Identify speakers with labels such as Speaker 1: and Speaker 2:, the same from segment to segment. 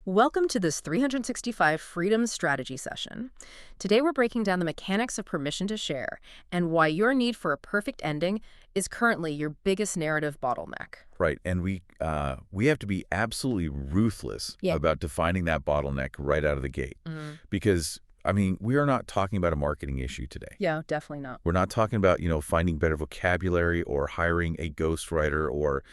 Speaker 1: Welcome to this 365 Freedom Strategy session. Today we're breaking down the mechanics of permission to share and why your need for a perfect ending is currently your biggest narrative bottleneck.
Speaker 2: Right, and we have to be absolutely ruthless
Speaker 1: Yeah.
Speaker 2: about defining that bottleneck right out of the gate. Because, I mean, we are not talking about a marketing issue today.
Speaker 1: Yeah, definitely not.
Speaker 2: We're not talking about, finding better vocabulary or hiring a ghostwriter or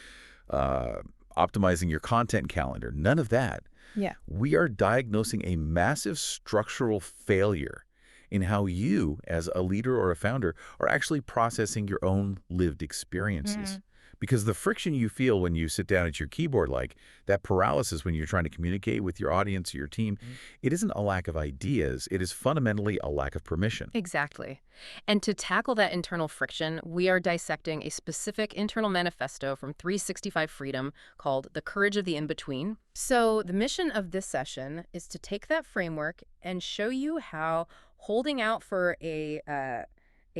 Speaker 2: optimizing your content calendar. None of that.
Speaker 1: Yeah.
Speaker 2: We are diagnosing a massive structural failure in how you, as a leader or a founder, are actually processing your own lived experiences. Because the friction you feel when you sit down at your keyboard, like that paralysis when you're trying to communicate with your audience or your team, it isn't a lack of ideas. It is fundamentally a lack of permission.
Speaker 1: Exactly. And to tackle that internal friction, we are dissecting a specific internal manifesto from 365 Freedom called The Courage of the In-Between. So the mission of this session is to take that framework and show you how holding out for a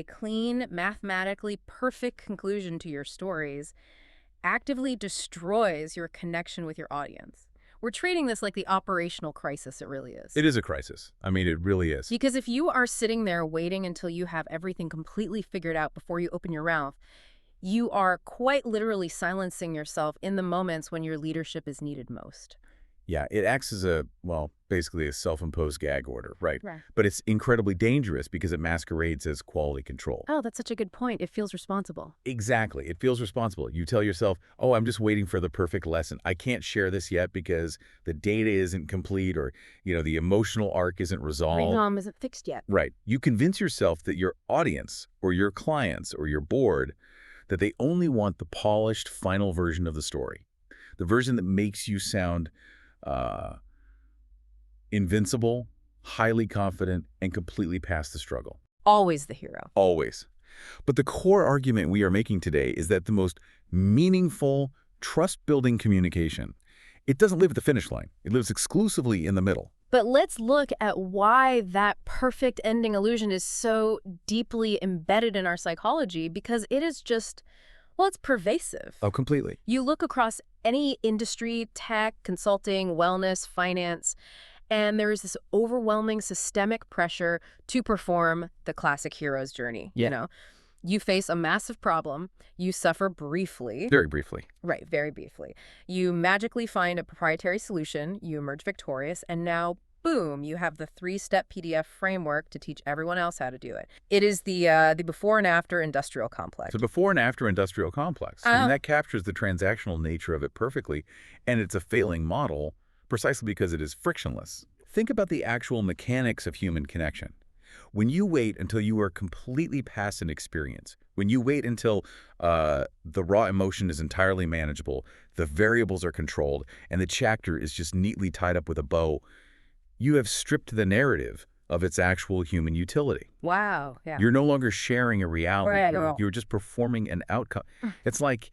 Speaker 1: clean, mathematically perfect conclusion to your stories actively destroys your connection with your audience. We're treating this like the operational crisis it really is.
Speaker 2: It is a crisis. I mean, it really is.
Speaker 1: Because if you are sitting there waiting until you have everything completely figured out before you open your mouth, you are quite literally silencing yourself in the moments when your leadership is needed most.
Speaker 2: Yeah, it acts as basically a self-imposed gag order, right?
Speaker 1: Right.
Speaker 2: But it's incredibly dangerous because it masquerades as quality control.
Speaker 1: Oh, that's such a good point. It feels responsible.
Speaker 2: Exactly. It feels responsible. You tell yourself, oh, I'm just waiting for the perfect lesson. I can't share this yet because the data isn't complete or, the emotional arc isn't resolved.
Speaker 1: Ringom isn't fixed yet.
Speaker 2: Right. You convince yourself that your audience or your clients or your board, that they only want the polished final version of the story, the version that makes you sound invincible, highly confident, and completely past the struggle.
Speaker 1: Always the hero.
Speaker 2: Always. But the core argument we are making today is that the most meaningful, trust-building communication, it doesn't live at the finish line. It lives exclusively in the middle.
Speaker 1: But let's look at why that perfect ending illusion is so deeply embedded in our psychology, because it is just, well, it's pervasive.
Speaker 2: Oh, completely.
Speaker 1: You look across any industry, tech, consulting, wellness, finance, and there is this overwhelming systemic pressure to perform the classic hero's journey.
Speaker 2: Yeah.
Speaker 1: You face a massive problem, you suffer briefly.
Speaker 2: Very briefly.
Speaker 1: Right, very briefly. You magically find a proprietary solution, you emerge victorious, and now, boom, you have the 3-step PDF framework to teach everyone else how to do it. It is the before and after industrial complex.
Speaker 2: So before and after industrial complex. And that captures the transactional nature of it perfectly. And it's a failing model precisely because it is frictionless. Think about the actual mechanics of human connection. When you wait until you are completely past an experience, when you wait until the raw emotion is entirely manageable, the variables are controlled, and the chapter is just neatly tied up with a bow, you have stripped the narrative of its actual human utility.
Speaker 1: Wow, yeah.
Speaker 2: You're no longer sharing a reality.
Speaker 1: Right.
Speaker 2: You're just performing an outcome. It's like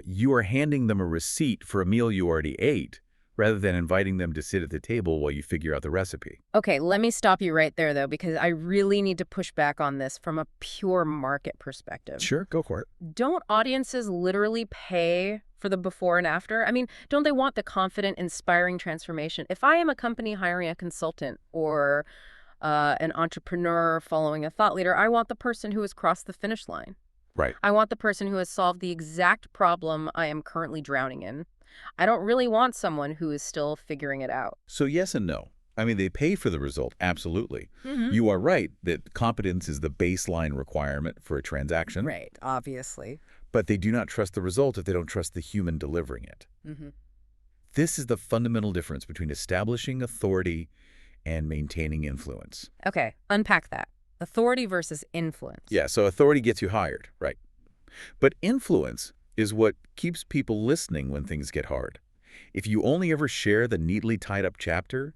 Speaker 2: you are handing them a receipt for a meal you already ate, rather than inviting them to sit at the table while you figure out the recipe.
Speaker 1: Okay, let me stop you right there, though, because I really need to push back on this from a pure market perspective.
Speaker 2: Sure, go for it.
Speaker 1: Don't audiences literally pay for the before and after? I mean, don't they want the confident, inspiring transformation? If I am a company hiring a consultant or an entrepreneur following a thought leader, I want the person who has crossed the finish line.
Speaker 2: Right.
Speaker 1: I want the person who has solved the exact problem I am currently drowning in. I don't really want someone who is still figuring it out.
Speaker 2: So yes and no. I mean, they pay for the result, absolutely. You are right that competence is the baseline requirement for a transaction.
Speaker 1: Right, obviously.
Speaker 2: But they do not trust the result if they don't trust the human delivering it. This is the fundamental difference between establishing authority and maintaining influence.
Speaker 1: Okay, unpack that. Authority versus influence.
Speaker 2: Yeah, so authority gets you hired, right? But influence is what keeps people listening when things get hard. If you only ever share the neatly tied up chapter,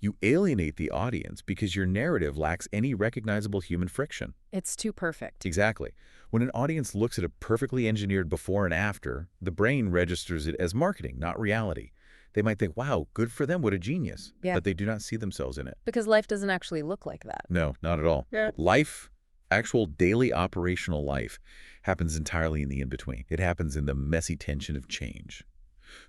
Speaker 2: you alienate the audience because your narrative lacks any recognizable human friction.
Speaker 1: It's too perfect.
Speaker 2: Exactly. When an audience looks at a perfectly engineered before and after, the brain registers it as marketing, not reality. They might think, wow, good for them, what a genius.
Speaker 1: Yeah.
Speaker 2: But they do not see themselves in it.
Speaker 1: Because life doesn't actually look like that.
Speaker 2: No, not at all.
Speaker 1: Yeah.
Speaker 2: Life, actual daily operational life, happens entirely in the in-between. It happens in the messy tension of change.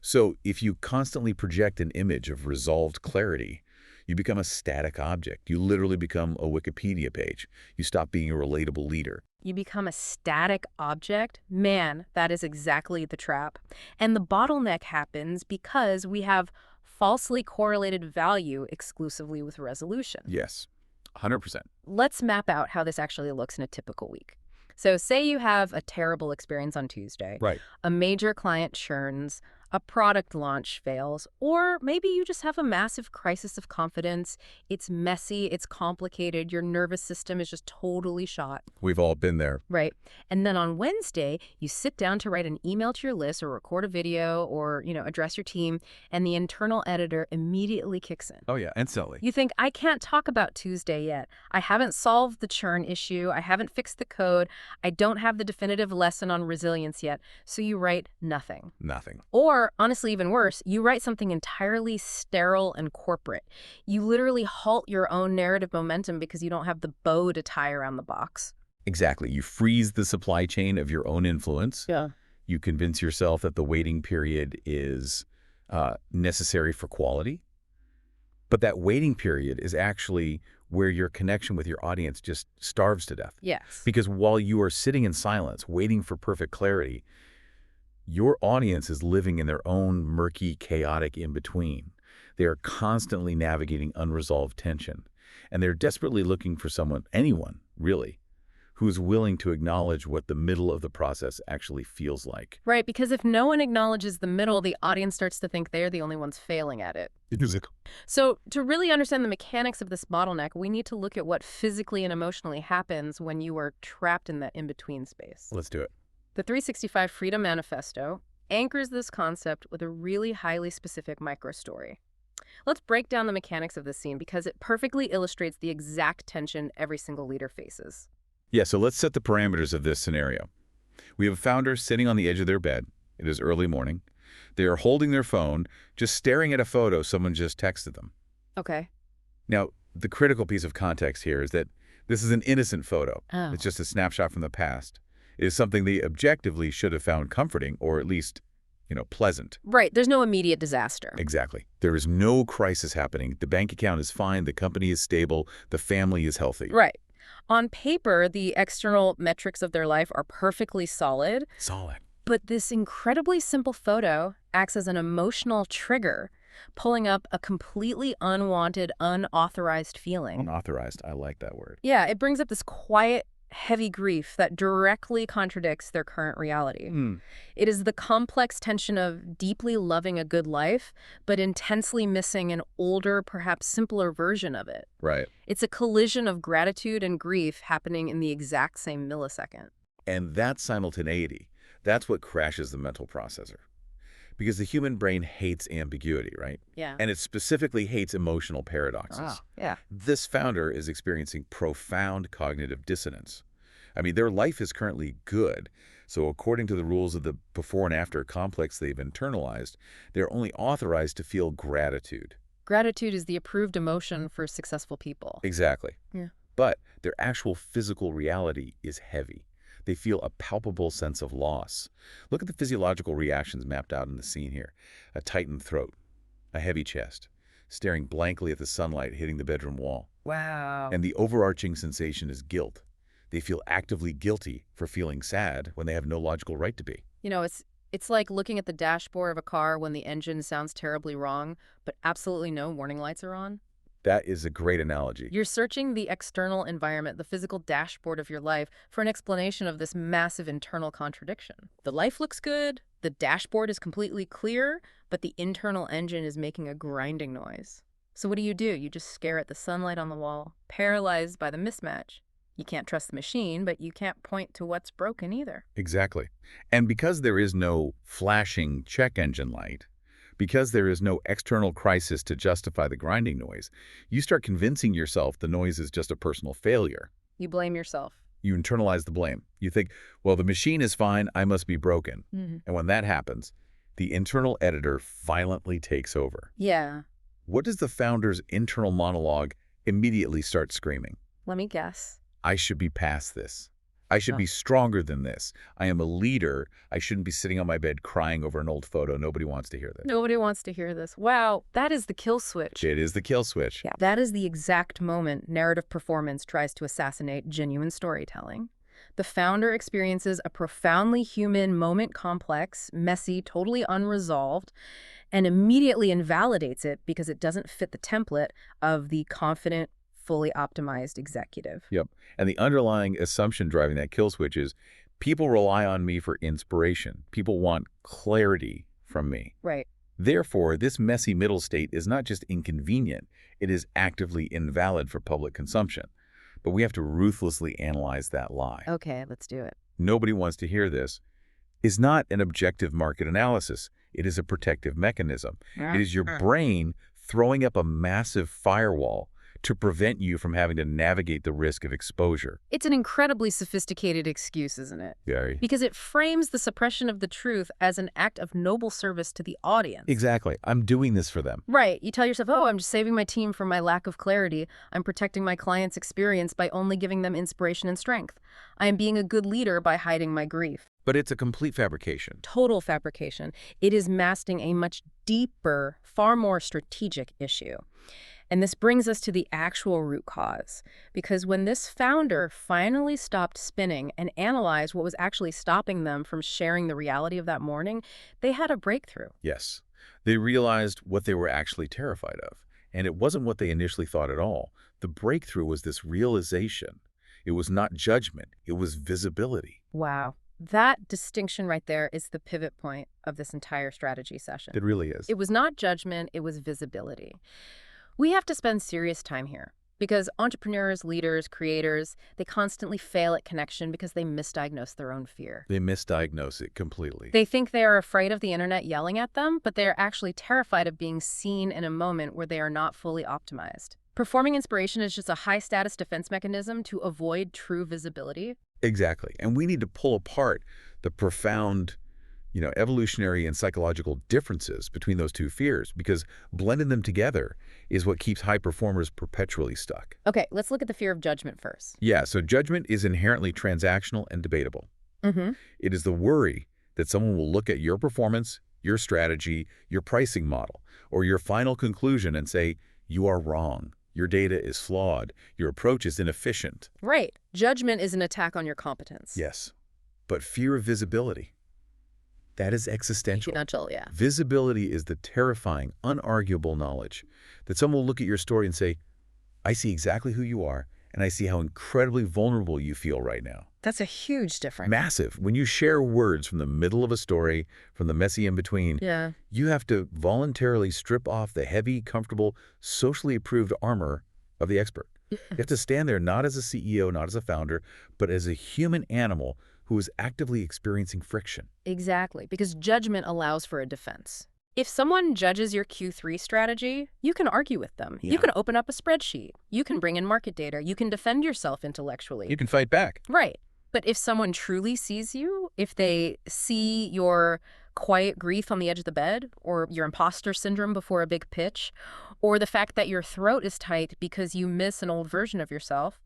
Speaker 2: So if you constantly project an image of resolved clarity, you become a static object. You literally become a Wikipedia page. You stop being a relatable leader.
Speaker 1: You become a static object? Man, that is exactly the trap. And the bottleneck happens because we have falsely correlated value exclusively with resolution.
Speaker 2: Yes, 100%.
Speaker 1: Let's map out how this actually looks in a typical week. So say you have a terrible experience on Tuesday.
Speaker 2: Right.
Speaker 1: A major client churns, a product launch fails, or maybe you just have a massive crisis of confidence. It's messy, it's complicated, your nervous system is just totally shot.
Speaker 2: We've all been there.
Speaker 1: Right. And then on Wednesday, you sit down to write an email to your list or record a video or, address your team, and the internal editor immediately kicks in.
Speaker 2: Oh, yeah, instantly.
Speaker 1: You think, I can't talk about Tuesday yet. I haven't solved the churn issue. I haven't fixed the code. I don't have the definitive lesson on resilience yet. So you write nothing.
Speaker 2: Nothing.
Speaker 1: Or, honestly, even worse, you write something entirely sterile and corporate. You literally halt your own narrative momentum because you don't have the bow to tie around the box.
Speaker 2: Exactly. You freeze the supply chain of your own influence.
Speaker 1: Yeah.
Speaker 2: You convince yourself that the waiting period is necessary for quality. But that waiting period is actually where your connection with your audience just starves to death.
Speaker 1: Yes.
Speaker 2: Because while you are sitting in silence, waiting for perfect clarity, your audience is living in their own murky, chaotic in-between. They are constantly navigating unresolved tension. And they're desperately looking for someone, anyone, really, who's willing to acknowledge what the middle of the process actually feels like.
Speaker 1: Right, because if no one acknowledges the middle, the audience starts to think they're the only ones failing at it. So to really understand the mechanics of this bottleneck, we need to look at what physically and emotionally happens when you are trapped in that in-between space.
Speaker 2: Let's do it.
Speaker 1: The 365 Freedom Manifesto anchors this concept with a really highly specific microstory. Let's break down the mechanics of this scene because it perfectly illustrates the exact tension every single leader faces.
Speaker 2: Yeah, so let's set the parameters of this scenario. We have a founder sitting on the edge of their bed. It is early morning. They are holding their phone, just staring at a photo someone just texted them.
Speaker 1: Okay.
Speaker 2: Now, the critical piece of context here is that this is an innocent photo.
Speaker 1: Oh.
Speaker 2: It's just a snapshot from the past. It is something they objectively should have found comforting or at least, pleasant.
Speaker 1: Right. There's no immediate disaster.
Speaker 2: Exactly. There is no crisis happening. The bank account is fine. The company is stable. The family is healthy.
Speaker 1: Right. On paper, the external metrics of their life are perfectly solid.
Speaker 2: Solid.
Speaker 1: But this incredibly simple photo acts as an emotional trigger, pulling up a completely unwanted, unauthorized feeling.
Speaker 2: Unauthorized. I like that word.
Speaker 1: Yeah, it brings up this quiet, heavy grief that directly contradicts their current reality. It is the complex tension of deeply loving a good life, but intensely missing an older, perhaps simpler version of it.
Speaker 2: Right.
Speaker 1: It's a collision of gratitude and grief happening in the exact same millisecond.
Speaker 2: And that simultaneity, that's what crashes the mental processor. Because the human brain hates ambiguity, right?
Speaker 1: Yeah.
Speaker 2: And it specifically hates emotional paradoxes.
Speaker 1: Wow. Yeah.
Speaker 2: This founder is experiencing profound cognitive dissonance. I mean, their life is currently good. So according to the rules of the before and after complex they've internalized, they're only authorized to feel gratitude.
Speaker 1: Gratitude is the approved emotion for successful people.
Speaker 2: Exactly.
Speaker 1: Yeah.
Speaker 2: But their actual physical reality is heavy. They feel a palpable sense of loss. Look at the physiological reactions mapped out in the scene here. A tightened throat, a heavy chest, staring blankly at the sunlight hitting the bedroom wall.
Speaker 1: Wow.
Speaker 2: And the overarching sensation is guilt. They feel actively guilty for feeling sad when they have no logical right to be.
Speaker 1: It's like looking at the dashboard of a car when the engine sounds terribly wrong, but absolutely no warning lights are on.
Speaker 2: That is a great analogy.
Speaker 1: You're searching the external environment, the physical dashboard of your life, for an explanation of this massive internal contradiction. The life looks good, the dashboard is completely clear, but the internal engine is making a grinding noise. So what do? You just stare at the sunlight on the wall, paralyzed by the mismatch. You can't trust the machine, but you can't point to what's broken either.
Speaker 2: Exactly. And because there is no flashing check engine light, because there is no external crisis to justify the grinding noise, you start convincing yourself the noise is just a personal failure.
Speaker 1: You blame yourself.
Speaker 2: You internalize the blame. You think, well, the machine is fine, I must be broken. And when that happens, the internal editor violently takes over.
Speaker 1: Yeah.
Speaker 2: What does the founder's internal monologue immediately start screaming?
Speaker 1: Let me guess.
Speaker 2: I should be past this. I should
Speaker 1: Oh.
Speaker 2: be stronger than this. I am a leader. I shouldn't be sitting on my bed crying over an old photo. Nobody wants to hear this.
Speaker 1: Nobody wants to hear this. Wow, that is the kill switch.
Speaker 2: It is the kill switch.
Speaker 1: Yeah, that is the exact moment narrative performance tries to assassinate genuine storytelling. The founder experiences a profoundly human moment, complex, messy, totally unresolved, and immediately invalidates it because it doesn't fit the template of the confident, fully optimized executive.
Speaker 2: Yep. And the underlying assumption driving that kill switch is people rely on me for inspiration. People want clarity from me.
Speaker 1: Right.
Speaker 2: Therefore, this messy middle state is not just inconvenient, it is actively invalid for public consumption. But we have to ruthlessly analyze that lie.
Speaker 1: Okay, let's do it.
Speaker 2: Nobody wants to hear this. Is not an objective market analysis. It is a protective mechanism. It is your brain throwing up a massive firewall to prevent you from having to navigate the risk of exposure.
Speaker 1: It's an incredibly sophisticated excuse, isn't it?
Speaker 2: Very.
Speaker 1: Because it frames the suppression of the truth as an act of noble service to the audience.
Speaker 2: Exactly. I'm doing this for them.
Speaker 1: Right. You tell yourself, oh, I'm just saving my team from my lack of clarity. I'm protecting my client's experience by only giving them inspiration and strength. I am being a good leader by hiding my grief.
Speaker 2: But it's a complete fabrication.
Speaker 1: Total fabrication. It is masking a much deeper, far more strategic issue. And this brings us to the actual root cause. Because when this founder finally stopped spinning and analyzed what was actually stopping them from sharing the reality of that morning, they had a breakthrough.
Speaker 2: Yes. They realized what they were actually terrified of. And it wasn't what they initially thought at all. The breakthrough was this realization. It was not judgment. It was visibility.
Speaker 1: Wow. That distinction right there is the pivot point of this entire strategy session.
Speaker 2: It really is.
Speaker 1: It was not judgment, it was visibility. We have to spend serious time here because entrepreneurs, leaders, creators, they constantly fail at connection because they misdiagnose their own fear.
Speaker 2: They misdiagnose it completely.
Speaker 1: They think they are afraid of the internet yelling at them, but they are actually terrified of being seen in a moment where they are not fully optimized. Performing inspiration is just a high-status defense mechanism to avoid true visibility.
Speaker 2: Exactly. And we need to pull apart the profound, evolutionary and psychological differences between those two fears, because blending them together is what keeps high performers perpetually stuck.
Speaker 1: Okay, let's look at the fear of judgment first.
Speaker 2: Yeah, so judgment is inherently transactional and debatable. It is the worry that someone will look at your performance, your strategy, your pricing model, or your final conclusion and say, you are wrong. Your data is flawed. Your approach is inefficient.
Speaker 1: Right. Judgment is an attack on your competence.
Speaker 2: Yes. But fear of visibility, that is existential.
Speaker 1: Yeah.
Speaker 2: Visibility is the terrifying, unarguable knowledge that someone will look at your story and say, I see exactly who you are, and I see how incredibly vulnerable you feel right now.
Speaker 1: That's a huge difference.
Speaker 2: Massive. When you share words from the middle of a story, from the messy in-between, you have to voluntarily strip off the heavy, comfortable, socially approved armor of the expert. You have to stand there not as a CEO, not as a founder, but as a human animal who is actively experiencing friction.
Speaker 1: Exactly, because judgment allows for a defense. If someone judges your Q3 strategy, you can argue with them. You can open up a spreadsheet. You can bring in market data. You can defend yourself intellectually.
Speaker 2: You can fight back.
Speaker 1: Right. But if someone truly sees you, if they see your quiet grief on the edge of the bed, or your imposter syndrome before a big pitch, or the fact that your throat is tight because you miss an old version of yourself,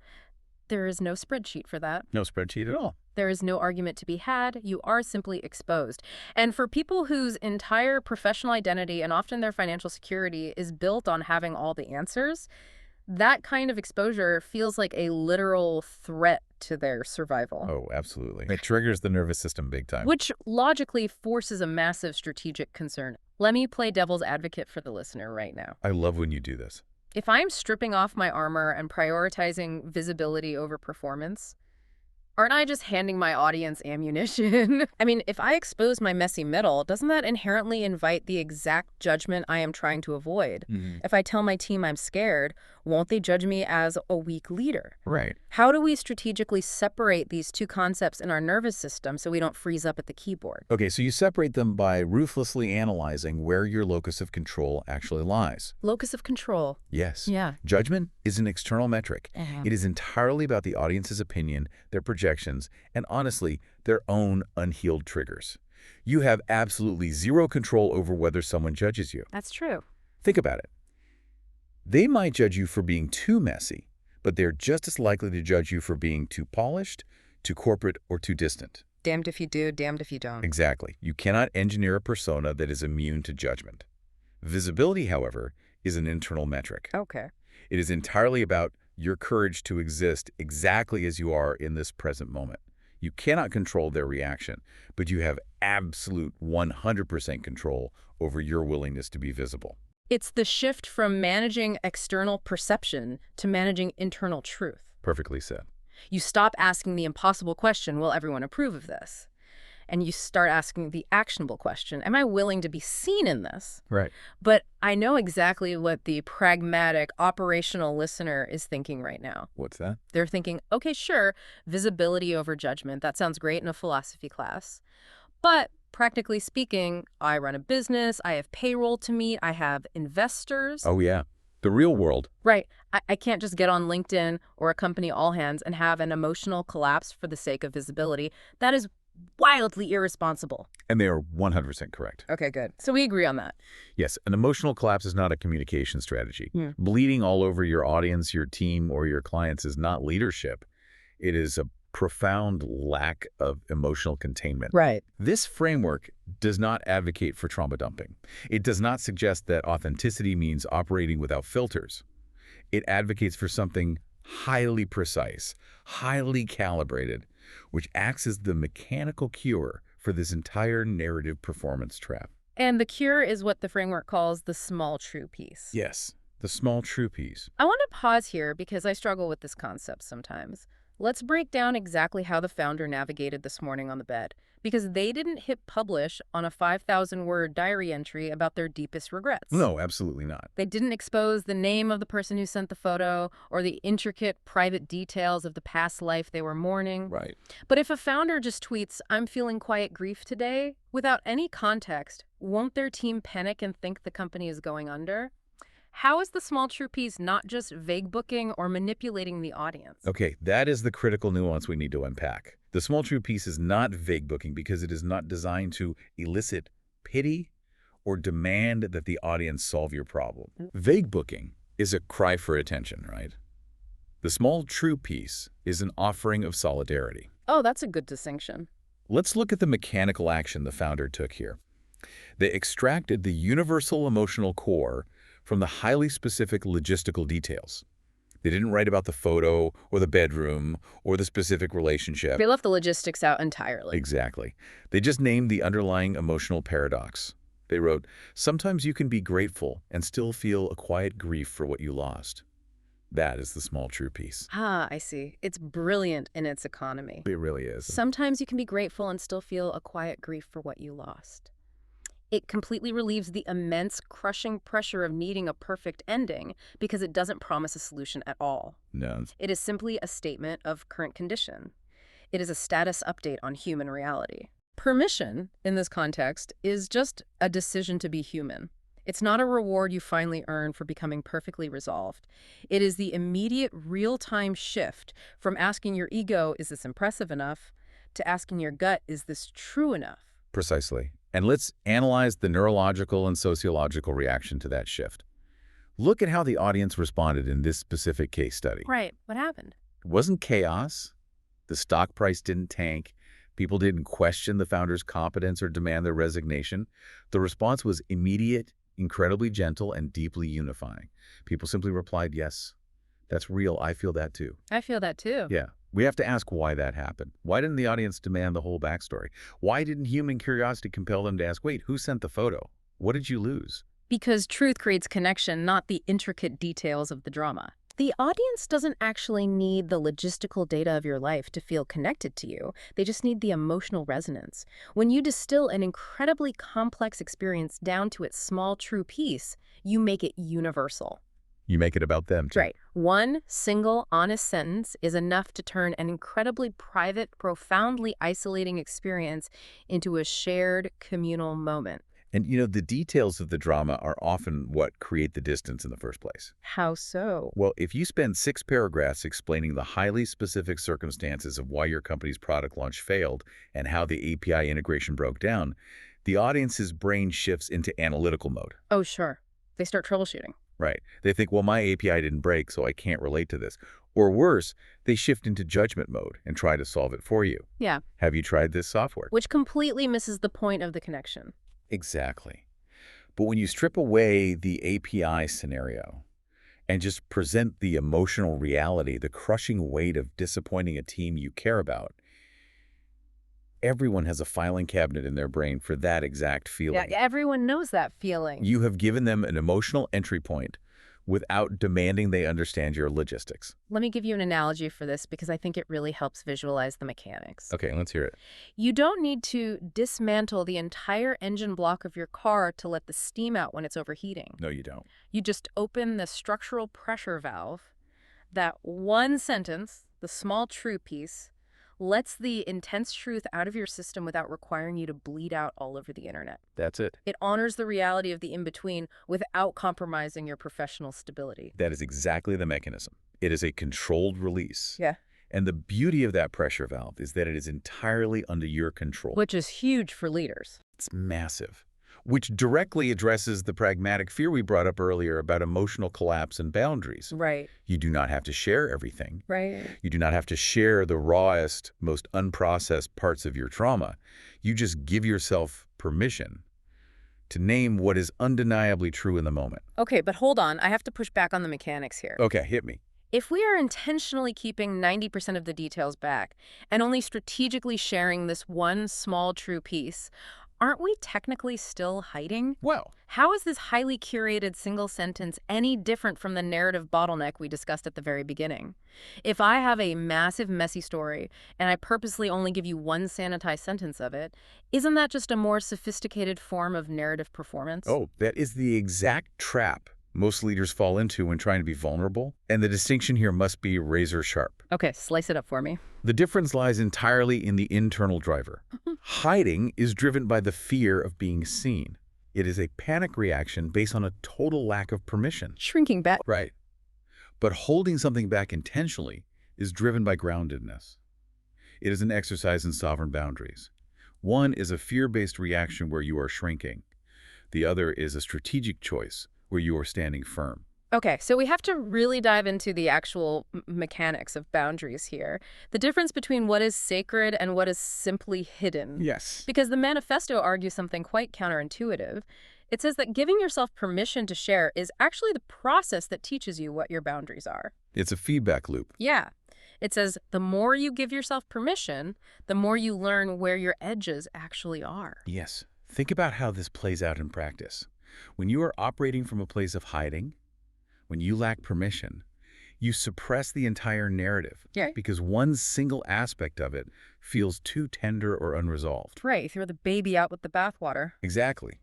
Speaker 1: there is no spreadsheet for that.
Speaker 2: No spreadsheet at all.
Speaker 1: There is no argument to be had. You are simply exposed. And for people whose entire professional identity and often their financial security is built on having all the answers, that kind of exposure feels like a literal threat to their survival.
Speaker 2: Oh, absolutely. It triggers the nervous system big time.
Speaker 1: Which logically forces a massive strategic concern. Let me play devil's advocate for the listener right now.
Speaker 2: I love when you do this.
Speaker 1: If I'm stripping off my armor and prioritizing visibility over performance, aren't I just handing my audience ammunition? I mean, if I expose my messy middle, doesn't that inherently invite the exact judgment I am trying to avoid? If I tell my team I'm scared, won't they judge me as a weak leader?
Speaker 2: Right.
Speaker 1: How do we strategically separate these two concepts in our nervous system so we don't freeze up at the keyboard?
Speaker 2: Okay, so you separate them by ruthlessly analyzing where your locus of control actually lies.
Speaker 1: Locus of control.
Speaker 2: Yes.
Speaker 1: Yeah.
Speaker 2: Judgment is an external metric. It is entirely about the audience's opinion, their projections, and honestly, their own unhealed triggers. You have absolutely zero control over whether someone judges you.
Speaker 1: That's true.
Speaker 2: Think about it. They might judge you for being too messy, but they're just as likely to judge you for being too polished, too corporate, or too distant.
Speaker 1: Damned if you do, damned if you don't.
Speaker 2: Exactly. You cannot engineer a persona that is immune to judgment. Visibility, however, is an internal metric.
Speaker 1: Okay.
Speaker 2: It is entirely about your courage to exist exactly as you are in this present moment. You cannot control their reaction, but you have absolute 100% control over your willingness to be visible.
Speaker 1: It's the shift from managing external perception to managing internal truth.
Speaker 2: Perfectly said.
Speaker 1: You stop asking the impossible question, will everyone approve of this? And you start asking the actionable question, am I willing to be seen in this?
Speaker 2: Right.
Speaker 1: But I know exactly what the pragmatic, operational listener is thinking right now.
Speaker 2: What's that?
Speaker 1: They're thinking, okay, sure, visibility over judgment. That sounds great in a philosophy class. But practically speaking, I run a business, I have payroll to meet, I have investors.
Speaker 2: Oh, yeah. The real world.
Speaker 1: Right. I can't just get on LinkedIn or a company all hands and have an emotional collapse for the sake of visibility. That is wildly irresponsible.
Speaker 2: And they are 100% correct.
Speaker 1: Okay, good. So we agree on that.
Speaker 2: Yes, an emotional collapse is not a communication strategy.
Speaker 1: Hmm.
Speaker 2: Bleeding all over your audience, your team, or your clients is not leadership. It is a profound lack of emotional containment.
Speaker 1: Right.
Speaker 2: This framework does not advocate for trauma dumping. It does not suggest that authenticity means operating without filters. It advocates for something highly precise, highly calibrated, which acts as the mechanical cure for this entire narrative performance trap.
Speaker 1: And the cure is what the framework calls the small true piece.
Speaker 2: Yes, the small true piece.
Speaker 1: I want to pause here because I struggle with this concept sometimes. Let's break down exactly how the founder navigated this morning on the bed, because they didn't hit publish on a 5,000-word diary entry about their deepest regrets.
Speaker 2: No, absolutely not.
Speaker 1: They didn't expose the name of the person who sent the photo or the intricate private details of the past life they were mourning.
Speaker 2: Right.
Speaker 1: But if a founder just tweets, "I'm feeling quiet grief today," without any context, won't their team panic and think the company is going under? How is the small true piece not just vague booking or manipulating the audience?
Speaker 2: Okay, that is the critical nuance we need to unpack. The small true piece is not vague booking because it is not designed to elicit pity or demand that the audience solve your problem. Vague booking is a cry for attention, right? The small true piece is an offering of solidarity.
Speaker 1: Oh, that's a good distinction.
Speaker 2: Let's look at the mechanical action the founder took here. They extracted the universal emotional core from the highly specific logistical details. They didn't write about the photo or the bedroom or the specific relationship.
Speaker 1: They left the logistics out entirely.
Speaker 2: Exactly. They just named the underlying emotional paradox. They wrote, sometimes you can be grateful and still feel a quiet grief for what you lost. That is the small true piece.
Speaker 1: Ah, I see. It's brilliant in its economy.
Speaker 2: It really is.
Speaker 1: Sometimes you can be grateful and still feel a quiet grief for what you lost. It completely relieves the immense, crushing pressure of needing a perfect ending because it doesn't promise a solution at all.
Speaker 2: No.
Speaker 1: It is simply a statement of current condition. It is a status update on human reality. Permission, in this context, is just a decision to be human. It's not a reward you finally earn for becoming perfectly resolved. It is the immediate, real-time shift from asking your ego, is this impressive enough, to asking your gut, is this true enough?
Speaker 2: Precisely. And let's analyze the neurological and sociological reaction to that shift. Look at how the audience responded in this specific case study.
Speaker 1: Right. What happened?
Speaker 2: It wasn't chaos. The stock price didn't tank. People didn't question the founder's competence or demand their resignation. The response was immediate, incredibly gentle, and deeply unifying. People simply replied, yes, that's real. I feel that too.
Speaker 1: I feel that too.
Speaker 2: Yeah. We have to ask why that happened. Why didn't the audience demand the whole backstory? Why didn't human curiosity compel them to ask, wait, who sent the photo? What did you lose?
Speaker 1: Because truth creates connection, not the intricate details of the drama. The audience doesn't actually need the logistical data of your life to feel connected to you. They just need the emotional resonance. When you distill an incredibly complex experience down to its small true piece, you make it universal.
Speaker 2: You make it about them, too.
Speaker 1: Right. One single, honest sentence is enough to turn an incredibly private, profoundly isolating experience into a shared communal moment.
Speaker 2: And, you know, the details of the drama are often what create the distance in the first place.
Speaker 1: How so?
Speaker 2: Well, if you spend 6 paragraphs explaining the highly specific circumstances of why your company's product launch failed and how the API integration broke down, the audience's brain shifts into analytical mode.
Speaker 1: Oh, sure. They start troubleshooting.
Speaker 2: Right. They think, well, my API didn't break, so I can't relate to this. Or worse, they shift into judgment mode and try to solve it for you.
Speaker 1: Yeah.
Speaker 2: Have you tried this software?
Speaker 1: Which completely misses the point of the connection.
Speaker 2: Exactly. But when you strip away the API scenario and just present the emotional reality, the crushing weight of disappointing a team you care about, everyone has a filing cabinet in their brain for that exact feeling.
Speaker 1: Yeah, everyone knows that feeling.
Speaker 2: You have given them an emotional entry point without demanding they understand your logistics.
Speaker 1: Let me give you an analogy for this because I think it really helps visualize the mechanics.
Speaker 2: Okay, let's hear it.
Speaker 1: You don't need to dismantle the entire engine block of your car to let the steam out when it's overheating.
Speaker 2: No, you don't.
Speaker 1: You just open the structural pressure valve. That one sentence, the small true piece, lets the intense truth out of your system without requiring you to bleed out all over the internet.
Speaker 2: That's it.
Speaker 1: It honors the reality of the in-between without compromising your professional stability.
Speaker 2: That is exactly the mechanism. It is a controlled release.
Speaker 1: Yeah.
Speaker 2: And the beauty of that pressure valve is that it is entirely under your control.
Speaker 1: Which is huge for leaders.
Speaker 2: It's massive, which directly addresses the pragmatic fear we brought up earlier about emotional collapse and boundaries.
Speaker 1: Right.
Speaker 2: You do not have to share everything.
Speaker 1: Right.
Speaker 2: You do not have to share the rawest, most unprocessed parts of your trauma. You just give yourself permission to name what is undeniably true in the moment.
Speaker 1: Okay, but hold on. I have to push back on the mechanics here.
Speaker 2: Okay, hit me.
Speaker 1: If we are intentionally keeping 90% of the details back and only strategically sharing this one small true piece, aren't we technically still hiding?
Speaker 2: Well,
Speaker 1: How is this highly curated single sentence any different from the narrative bottleneck we discussed at the very beginning? If I have a massive, messy story and I purposely only give you one sanitized sentence of it, isn't that just a more sophisticated form of narrative performance?
Speaker 2: oh, that is the exact trap most leaders fall into when trying to be vulnerable, and the distinction here must be razor sharp.
Speaker 1: Okay, slice it up for me.
Speaker 2: The difference lies entirely in the internal driver. Hiding is driven by the fear of being seen. It is a panic reaction based on a total lack of permission.
Speaker 1: Shrinking back.
Speaker 2: Right. But holding something back intentionally is driven by groundedness. It is an exercise in sovereign boundaries. One is a fear-based reaction where you are shrinking. The other is a strategic choice where you are standing firm.
Speaker 1: Okay, so we have to really dive into the actual mechanics of boundaries here. The difference between what is sacred and what is simply hidden.
Speaker 2: Yes.
Speaker 1: Because the manifesto argues something quite counterintuitive. It says that giving yourself permission to share is actually the process that teaches you what your boundaries are.
Speaker 2: It's a feedback loop.
Speaker 1: Yeah. It says the more you give yourself permission, the more you learn where your edges actually are.
Speaker 2: Yes. Think about how this plays out in practice. When you are operating from a place of hiding, when you lack permission, you suppress the entire narrative because one single aspect of it feels too tender or unresolved.
Speaker 1: Right, throw the baby out with the bathwater.
Speaker 2: Exactly.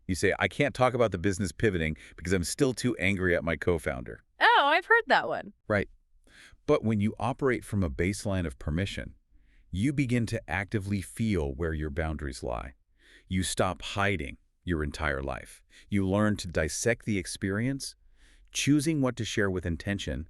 Speaker 2: You say, I can't talk about the business pivoting because I'm still too angry at my co-founder.
Speaker 1: Oh, I've heard that one.
Speaker 2: Right. But when you operate from a baseline of permission, you begin to actively feel where your boundaries lie. You stop hiding your entire life. You learn to dissect the experience, choosing what to share with intention,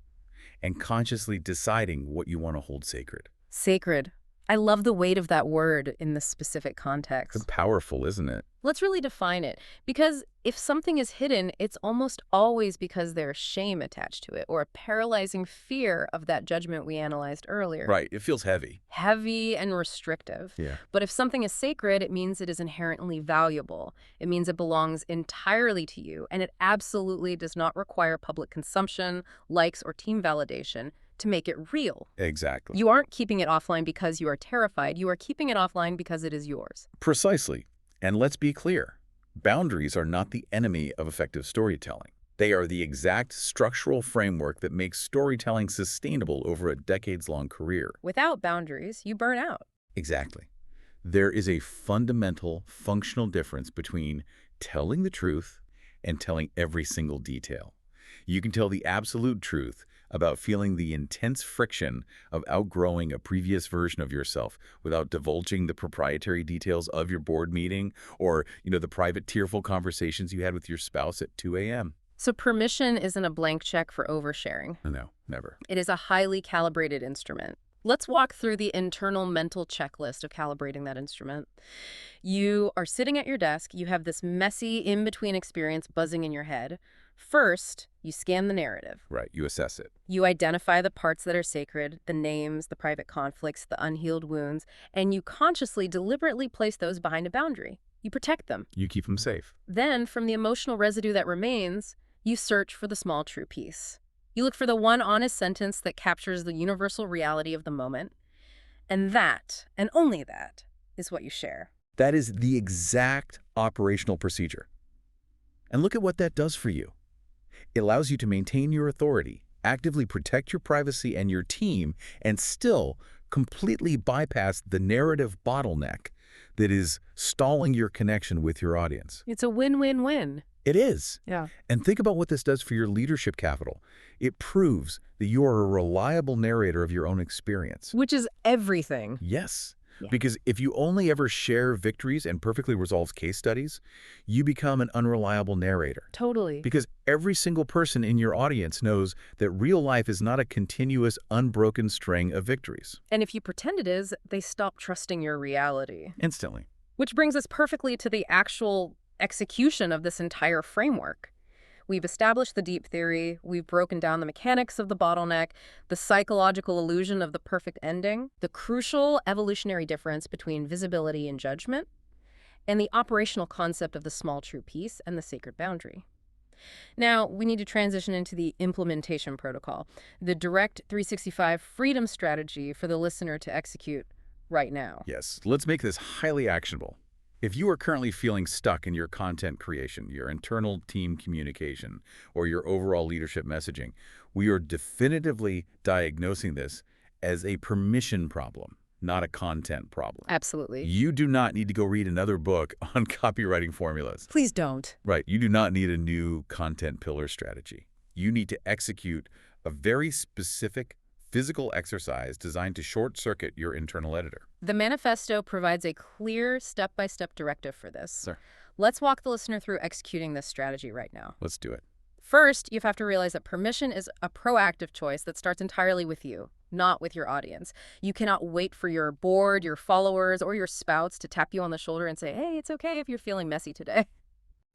Speaker 2: and consciously deciding what you want to hold sacred.
Speaker 1: Sacred. I love the weight of that word in this specific context.
Speaker 2: It's powerful, isn't it?
Speaker 1: Let's really define it. Because if something is hidden, it's almost always because there's shame attached to it or a paralyzing fear of that judgment we analyzed earlier.
Speaker 2: Right. It feels heavy.
Speaker 1: Heavy and restrictive.
Speaker 2: Yeah.
Speaker 1: But if something is sacred, it means it is inherently valuable. It means it belongs entirely to you, and it absolutely does not require public consumption, likes, or team validation to make it real.
Speaker 2: Exactly.
Speaker 1: You aren't keeping it offline because you are terrified. You are keeping it offline because it is yours.
Speaker 2: Precisely. And let's be clear. Boundaries are not the enemy of effective storytelling. They are the exact structural framework that makes storytelling sustainable over a decades-long career.
Speaker 1: Without boundaries, you burn out.
Speaker 2: Exactly. There is a fundamental functional difference between telling the truth and telling every single detail. You can tell the absolute truth about feeling the intense friction of outgrowing a previous version of yourself without divulging the proprietary details of your board meeting or, the private tearful conversations you had with your spouse at 2 a.m.
Speaker 1: So permission isn't a blank check for oversharing.
Speaker 2: No, never.
Speaker 1: It is a highly calibrated instrument. Let's walk through the internal mental checklist of calibrating that instrument. You are sitting at your desk. You have this messy in-between experience buzzing in your head. First, you scan the narrative.
Speaker 2: Right, you assess it.
Speaker 1: You identify the parts that are sacred, the names, the private conflicts, the unhealed wounds, and you consciously, deliberately place those behind a boundary. You protect them.
Speaker 2: You keep them safe.
Speaker 1: Then, from the emotional residue that remains, you search for the small true piece. You look for the one honest sentence that captures the universal reality of the moment. And that, and only that, is what you share.
Speaker 2: That is the exact operational procedure. And look at what that does for you. It allows you to maintain your authority, actively protect your privacy and your team, and still completely bypass the narrative bottleneck that is stalling your connection with your audience.
Speaker 1: It's a win-win-win.
Speaker 2: It is.
Speaker 1: Yeah.
Speaker 2: And think about what this does for your leadership capital. It proves that you are a reliable narrator of your own experience.
Speaker 1: Which is everything.
Speaker 2: Yes.
Speaker 1: Yeah.
Speaker 2: Because if you only ever share victories and perfectly resolved case studies, you become an unreliable narrator.
Speaker 1: Totally.
Speaker 2: Because every single person in your audience knows that real life is not a continuous, unbroken string of victories.
Speaker 1: And if you pretend it is, they stop trusting your reality.
Speaker 2: Instantly.
Speaker 1: Which brings us perfectly to the actual execution of this entire framework. We've established the deep theory, we've broken down the mechanics of the bottleneck, the psychological illusion of the perfect ending, the crucial evolutionary difference between visibility and judgment, and the operational concept of the small true piece and the sacred boundary. Now, we need to transition into the implementation protocol, the direct 365 freedom strategy for the listener to execute right now.
Speaker 2: Yes, let's make this highly actionable. If you are currently feeling stuck in your content creation, your internal team communication, or your overall leadership messaging, we are definitively diagnosing this as a permission problem, not a content problem.
Speaker 1: Absolutely.
Speaker 2: You do not need to go read another book on copywriting formulas.
Speaker 1: Please don't.
Speaker 2: Right. You do not need a new content pillar strategy. You need to execute a very specific physical exercise designed to short-circuit your internal editor.
Speaker 1: The manifesto provides a clear step-by-step directive for this.
Speaker 2: Sure.
Speaker 1: Let's walk the listener through executing this strategy right now.
Speaker 2: Let's do it.
Speaker 1: First, you have to realize that permission is a proactive choice that starts entirely with you, not with your audience. You cannot wait for your board, your followers, or your spouts to tap you on the shoulder and say, hey, it's okay if you're feeling messy today.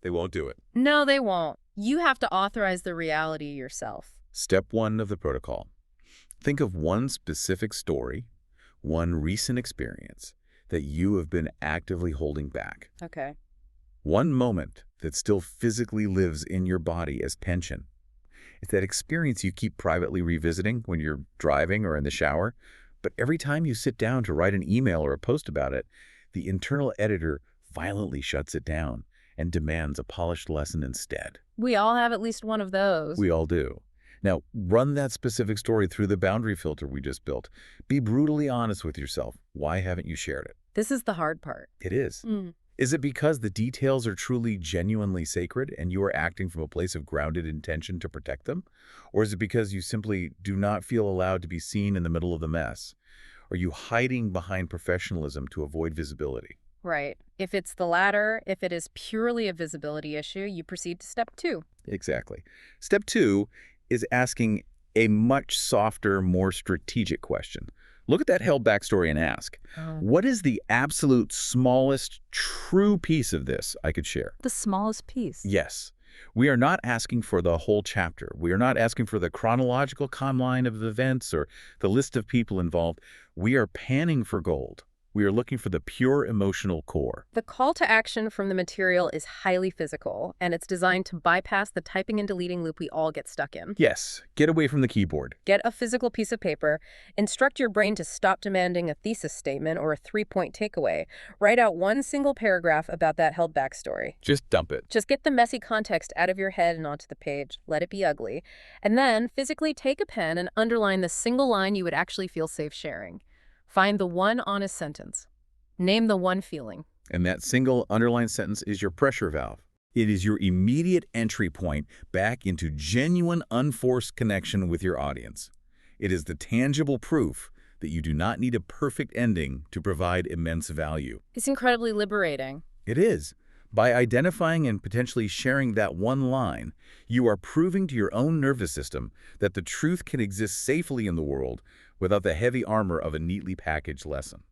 Speaker 2: They won't do it.
Speaker 1: No, they won't. You have to authorize the reality yourself.
Speaker 2: Step 1 of the protocol. Think of one specific story, one recent experience that you have been actively holding back.
Speaker 1: Okay.
Speaker 2: One moment that still physically lives in your body as tension. It's that experience you keep privately revisiting when you're driving or in the shower, but every time you sit down to write an email or a post about it, the internal editor violently shuts it down and demands a polished lesson instead.
Speaker 1: We all have at least one of those.
Speaker 2: We all do. Now, run that specific story through the boundary filter we just built. Be brutally honest with yourself. Why haven't you shared it?
Speaker 1: This is the hard part.
Speaker 2: It is. Is it because the details are truly genuinely sacred and you are acting from a place of grounded intention to protect them? Or is it because you simply do not feel allowed to be seen in the middle of the mess? Are you hiding behind professionalism to avoid visibility?
Speaker 1: Right. If it's the latter, if it is purely a visibility issue, you proceed to step 2.
Speaker 2: Exactly. Step 2 is asking a much softer, more strategic question. Look at that held back story and ask, what is the absolute smallest true piece of this I could share?
Speaker 1: The smallest piece.
Speaker 2: Yes. We are not asking for the whole chapter. We are not asking for the chronological timeline of events or the list of people involved. We are panning for gold. We are looking for the pure emotional core.
Speaker 1: The call to action from the material is highly physical, and it's designed to bypass the typing and deleting loop we all get stuck in.
Speaker 2: Yes, get away from the keyboard.
Speaker 1: Get a physical piece of paper. Instruct your brain to stop demanding a thesis statement or a 3-point takeaway. Write out one single paragraph about that held back story.
Speaker 2: Just dump it.
Speaker 1: Just get the messy context out of your head and onto the page. Let it be ugly. And then physically take a pen and underline the single line you would actually feel safe sharing. Find the one honest sentence. Name the one feeling.
Speaker 2: And that single underlined sentence is your pressure valve. It is your immediate entry point back into genuine, unforced connection with your audience. It is the tangible proof that you do not need a perfect ending to provide immense value.
Speaker 1: It's incredibly liberating.
Speaker 2: It is. By identifying and potentially sharing that one line, you are proving to your own nervous system that the truth can exist safely in the world without the heavy armor of a neatly packaged lesson.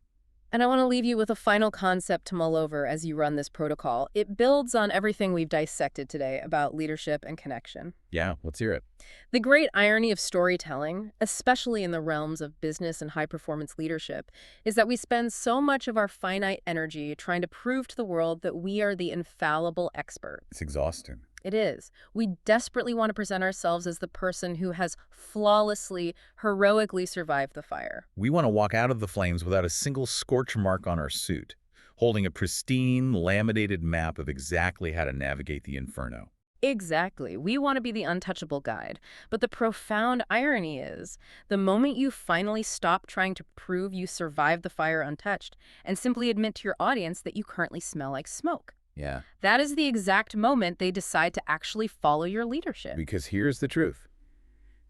Speaker 1: And I want to leave you with a final concept to mull over as you run this protocol. It builds on everything we've dissected today about leadership and connection.
Speaker 2: Yeah, let's hear it.
Speaker 1: The great irony of storytelling, especially in the realms of business and high-performance leadership, is that we spend so much of our finite energy trying to prove to the world that we are the infallible expert.
Speaker 2: It's exhausting.
Speaker 1: It is. We desperately want to present ourselves as the person who has flawlessly, heroically survived the fire.
Speaker 2: We want to walk out of the flames without a single scorch mark on our suit, holding a pristine, laminated map of exactly how to navigate the inferno.
Speaker 1: Exactly. We want to be the untouchable guide. But the profound irony is, the moment you finally stop trying to prove you survived the fire untouched and simply admit to your audience that you currently smell like smoke,
Speaker 2: Yeah.
Speaker 1: that is the exact moment they decide to actually follow your leadership.
Speaker 2: Because here's the truth.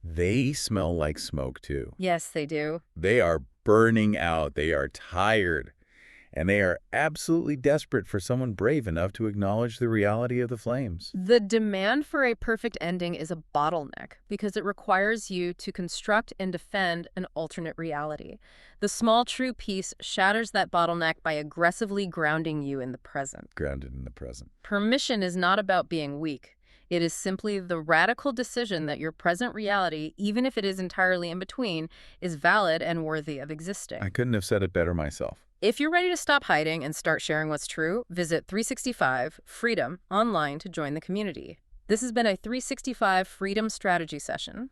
Speaker 2: They smell like smoke, too.
Speaker 1: Yes, they do.
Speaker 2: They are burning out. They are tired. And they are absolutely desperate for someone brave enough to acknowledge the reality of the flames.
Speaker 1: The demand for a perfect ending is a bottleneck because it requires you to construct and defend an alternate reality. The small true piece shatters that bottleneck by aggressively grounding you in the present.
Speaker 2: Grounded in the present.
Speaker 1: Permission is not about being weak. It is simply the radical decision that your present reality, even if it is entirely in between, is valid and worthy of existing.
Speaker 2: I couldn't have said it better myself.
Speaker 1: If you're ready to stop hiding and start sharing what's true, visit 365 Freedom online to join the community. This has been a 365 Freedom Strategy session.